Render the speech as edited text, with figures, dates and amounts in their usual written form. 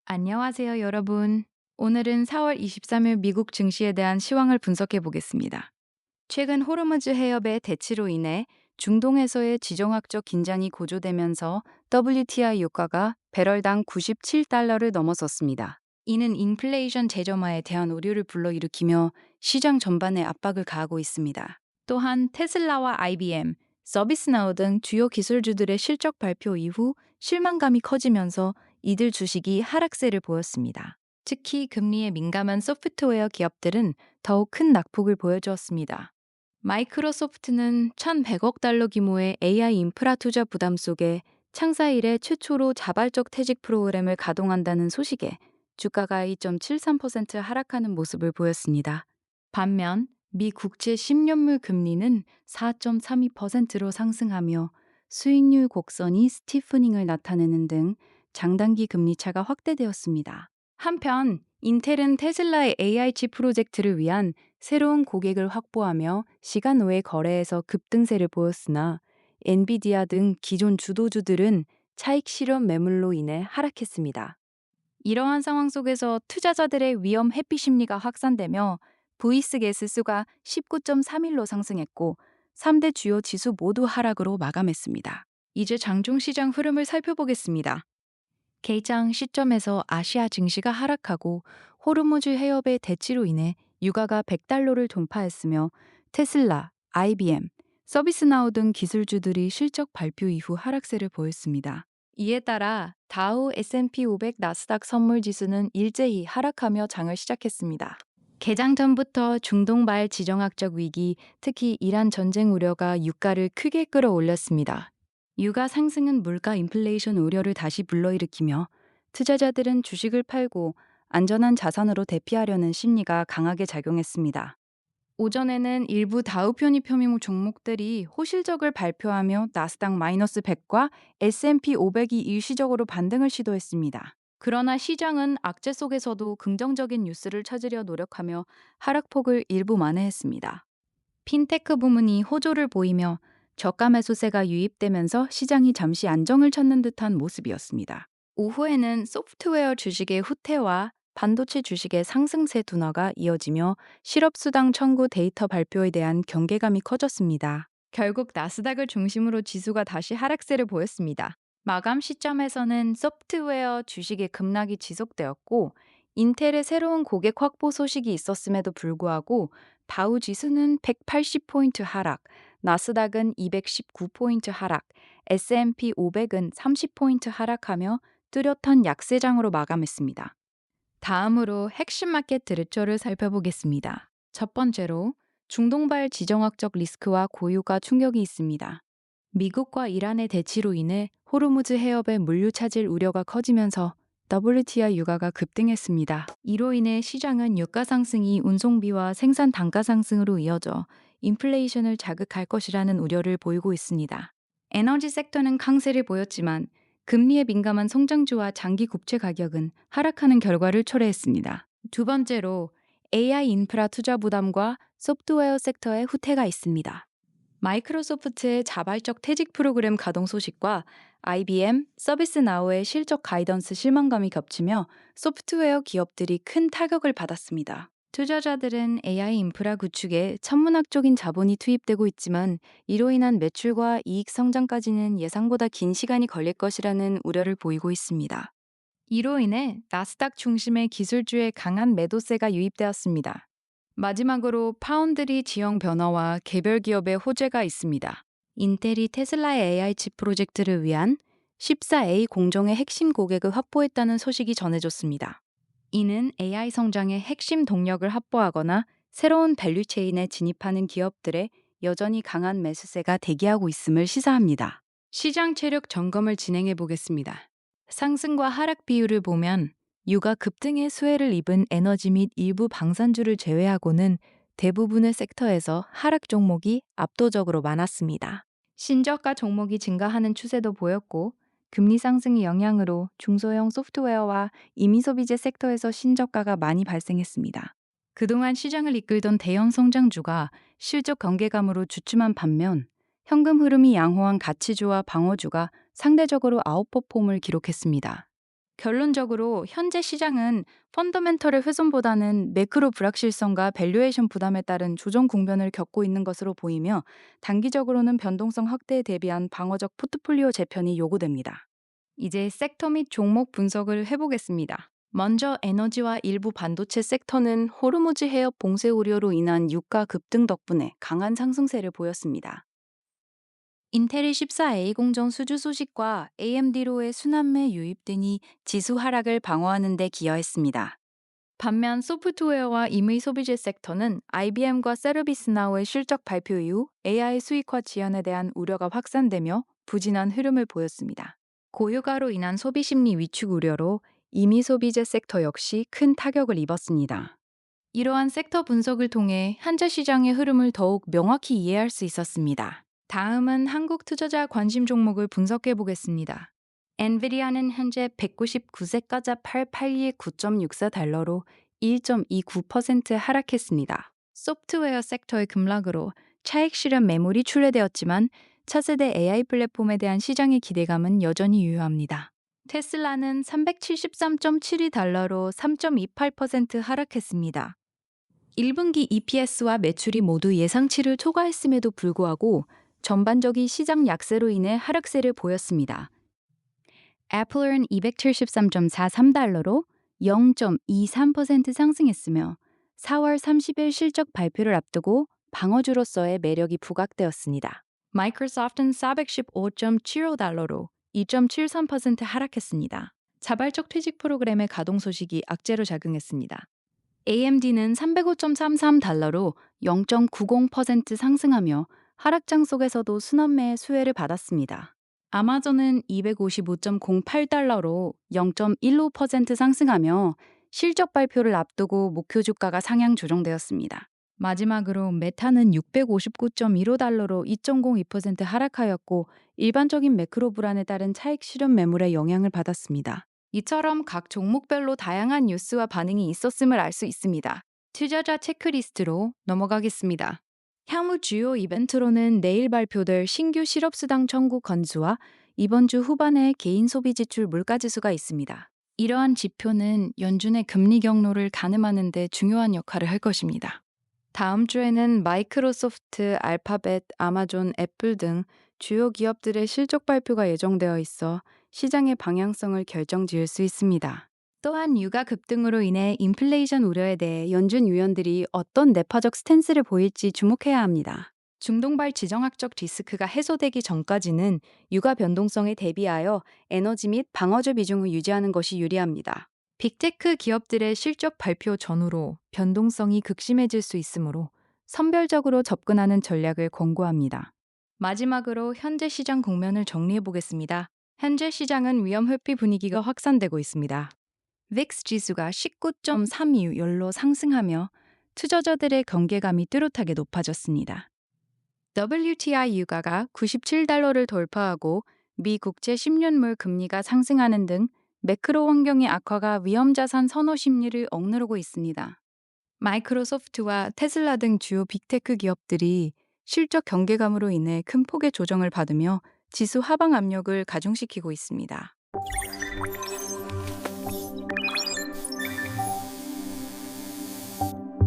안녕하세요, 여러분. 오늘은 4월 23일 미국 증시에 대한 시황을 분석해 보겠습니다. 최근 호르무즈 해협의 대치로 인해 중동에서의 지정학적 긴장이 고조되면서 WTI 유가가 배럴당 97달러를 넘어섰습니다. 이는 인플레이션 재점화에 대한 우려를 불러일으키며 시장 전반에 압박을 가하고 있습니다. 또한 테슬라와 IBM, 서비스나우 등 주요 기술주들의 실적 발표 이후 실망감이 커지면서 이들 주식이 하락세를 보였습니다. 특히 금리에 민감한 소프트웨어 기업들은 더욱 큰 낙폭을 보여주었습니다. 마이크로소프트는 1,100억 달러 규모의 AI 인프라 투자 부담 속에 창사 이래 최초로 자발적 퇴직 프로그램을 가동한다는 소식에 주가가 2.73% 하락하는 모습을 보였습니다. 반면 미 국채 10년물 금리는 4.32%로 상승하며 수익률 곡선이 스티프닝을 나타내는 등 장단기 금리 차가 확대되었습니다. 한편 인텔은 테슬라의 AI 칩 프로젝트를 위한 새로운 고객을 확보하며 시간 외 거래에서 급등세를 보였으나 엔비디아 등 기존 주도주들은 차익 실현 매물로 인해 하락했습니다. 이러한 상황 속에서 투자자들의 위험 회피 심리가 확산되며 브이스 개수수가 19.31로 상승했고 3대 주요 지수 모두 하락으로 마감했습니다. 이제 장중 시장 흐름을 살펴보겠습니다. 개장 시점에서 아시아 증시가 하락하고 호르무즈 해협의 대치로 인해 유가가 100달러를 돌파했으며 테슬라, IBM, 서비스나우 등 기술주들이 실적 발표 이후 하락세를 보였습니다. 이에 따라 다우 S&P 500 나스닥 선물 지수는 일제히 하락하며 장을 시작했습니다. 개장 전부터 중동발 지정학적 위기, 특히 이란 전쟁 우려가 유가를 크게 끌어올렸습니다. 유가 상승은 물가 인플레이션 우려를 다시 불러일으키며 투자자들은 주식을 팔고 안전한 자산으로 대피하려는 심리가 강하게 작용했습니다. 오전에는 일부 다우 편입 혐의 종목들이 호실적을 발표하며 나스닥 마이너스 100과 S&P 500이 일시적으로 반등을 시도했습니다. 그러나 시장은 악재 속에서도 긍정적인 뉴스를 찾으려 노력하며 하락폭을 일부 만회했습니다. 핀테크 부문이 호조를 보이며 저가 매수세가 유입되면서 시장이 잠시 안정을 찾는 듯한 모습이었습니다. 오후에는 소프트웨어 주식의 후퇴와 반도체 주식의 상승세 둔화가 이어지며 실업수당 청구 데이터 발표에 대한 경계감이 커졌습니다. 결국 나스닥을 중심으로 지수가 다시 하락세를 보였습니다. 마감 시점에서는 소프트웨어 주식의 급락이 지속되었고 인텔의 새로운 고객 확보 소식이 있었음에도 불구하고 다우 지수는 180포인트 하락, 나스닥은 219포인트 하락, S&P 500은 30포인트 하락하며 뚜렷한 약세장으로 마감했습니다. 다음으로 핵심 마켓 드루처를 살펴보겠습니다. 첫 번째로 중동발 지정학적 리스크와 고유가 충격이 있습니다. 미국과 이란의 대치로 인해 호르무즈 해협의 물류 차질 우려가 커지면서 WTI 유가가 급등했습니다. 이로 인해 시장은 유가 상승이 운송비와 생산 단가 상승으로 이어져 인플레이션을 자극할 것이라는 우려를 보이고 있습니다. 에너지 섹터는 강세를 보였지만 금리에 민감한 성장주와 장기 국채 가격은 하락하는 결과를 초래했습니다. 두 번째로 AI 인프라 투자 부담과 소프트웨어 섹터의 후퇴가 있습니다. 마이크로소프트의 자발적 퇴직 프로그램 가동 소식과 IBM, 서비스나우의 실적 가이던스 실망감이 겹치며 소프트웨어 기업들이 큰 타격을 받았습니다. 투자자들은 AI 인프라 구축에 천문학적인 자본이 투입되고 있지만 이로 인한 매출과 이익 성장까지는 예상보다 긴 시간이 걸릴 것이라는 우려를 보이고 있습니다. 이로 인해 나스닥 중심의 기술주에 강한 매도세가 유입되었습니다. 마지막으로 파운드리 지형 변화와 개별 기업의 호재가 있습니다. 인텔이 테슬라의 AI 칩 프로젝트를 위한 14A 공정의 핵심 고객을 확보했다는 소식이 전해졌습니다. 이는 AI 성장의 핵심 동력을 확보하거나 새로운 밸류체인에 진입하는 기업들의 여전히 강한 매수세가 대기하고 있음을 시사합니다. 시장 체력 점검을 진행해 보겠습니다. 상승과 하락 비율을 보면 유가 급등의 수혜를 입은 에너지 및 일부 방산주를 제외하고는 대부분의 섹터에서 하락 종목이 압도적으로 많았습니다. 신저가 종목이 증가하는 추세도 보였고 금리 상승의 영향으로 중소형 소프트웨어와 임의소비재 섹터에서 신저가가 많이 발생했습니다. 그동안 시장을 이끌던 대형 성장주가 실적 경계감으로 주춤한 반면 현금 흐름이 양호한 가치주와 방어주가 상대적으로 아웃퍼폼을 기록했습니다. 결론적으로 현재 시장은 펀더멘털의 훼손보다는 매크로 불확실성과 밸류에이션 부담에 따른 조정 국면을 겪고 있는 것으로 보이며 단기적으로는 변동성 확대에 대비한 방어적 포트폴리오 재편이 요구됩니다. 이제 섹터 및 종목 분석을 해보겠습니다. 먼저 에너지와 일부 반도체 섹터는 호르무즈 해협 봉쇄 우려로 인한 유가 급등 덕분에 강한 상승세를 보였습니다. 인텔의 14A 공정 수주 소식과 AMD로의 순환매 유입 등이 지수 하락을 방어하는 데 기여했습니다. 반면 소프트웨어와 임의 소비재 섹터는 IBM과 세르비스나우의 실적 발표 이후 AI 수익화 지연에 대한 우려가 확산되며 부진한 흐름을 보였습니다. 고유가로 인한 소비 심리 위축 우려로 임의 소비재 섹터 역시 큰 타격을 입었습니다. 이러한 섹터 분석을 통해 현재 시장의 흐름을 더욱 명확히 이해할 수 있었습니다. 다음은 한국 투자자 관심 종목을 분석해 보겠습니다. 엔비디아는 현재 199세가자 882의 9.64달러로 1.29% 하락했습니다. 소프트웨어 섹터의 급락으로 차익 실현 매물이 출회되었지만 차세대 AI 플랫폼에 대한 시장의 기대감은 여전히 유효합니다. 테슬라는 373.72달러로 3.28% 하락했습니다. 1분기 EPS와 매출이 모두 예상치를 초과했음에도 불구하고 전반적인 시장 약세로 인해 하락세를 보였습니다. 애플은 273.43달러로 0.23% 상승했으며 4월 30일 실적 발표를 앞두고 방어주로서의 매력이 부각되었습니다. 마이크로소프트는 415.75달러로 2.73% 하락했습니다. 자발적 퇴직 프로그램의 가동 소식이 악재로 작용했습니다. AMD는 305.33달러로 0.90% 상승하며 하락장 속에서도 순환매의 수혜를 받았습니다. 아마존은 255.08달러로 0.15% 상승하며 실적 발표를 앞두고 목표 주가가 상향 조정되었습니다. 마지막으로 메타는 659.15달러로 2.02% 하락하였고 일반적인 매크로 불안에 따른 차익 실현 매물에 영향을 받았습니다. 이처럼 각 종목별로 다양한 뉴스와 반응이 있었음을 알 수 있습니다. 투자자 체크리스트로 넘어가겠습니다. 향후 주요 이벤트로는 내일 발표될 신규 실업수당 청구 건수와 이번 주 후반에 개인 소비 지출 물가지수가 있습니다. 이러한 지표는 연준의 금리 경로를 가늠하는 데 중요한 역할을 할 것입니다. 다음 주에는 마이크로소프트, 알파벳, 아마존, 애플 등 주요 기업들의 실적 발표가 예정되어 있어 시장의 방향성을 결정지을 수 있습니다. 또한 유가 급등으로 인해 인플레이션 우려에 대해 연준 위원들이 어떤 내파적 스탠스를 보일지 주목해야 합니다. 중동발 지정학적 리스크가 해소되기 전까지는 유가 변동성에 대비하여 에너지 및 방어주 비중을 유지하는 것이 유리합니다. 빅테크 기업들의 실적 발표 전후로 변동성이 극심해질 수 있으므로 선별적으로 접근하는 전략을 권고합니다. 마지막으로 현재 시장 국면을 정리해 보겠습니다. 현재 시장은 위험 회피 분위기가 확산되고 있습니다. 빅스 지수가 19.32 열로 상승하며 투자자들의 경계감이 뚜렷하게 높아졌습니다. WTI 유가가 97달러를 돌파하고 미 국채 10년물 금리가 상승하는 등 매크로 환경의 악화가 위험자산 선호 심리를 억누르고 있습니다. 마이크로소프트와 테슬라 등 주요 빅테크 기업들이 실적 경계감으로 인해 큰 폭의 조정을 받으며 지수 하방 압력을 가중시키고 있습니다.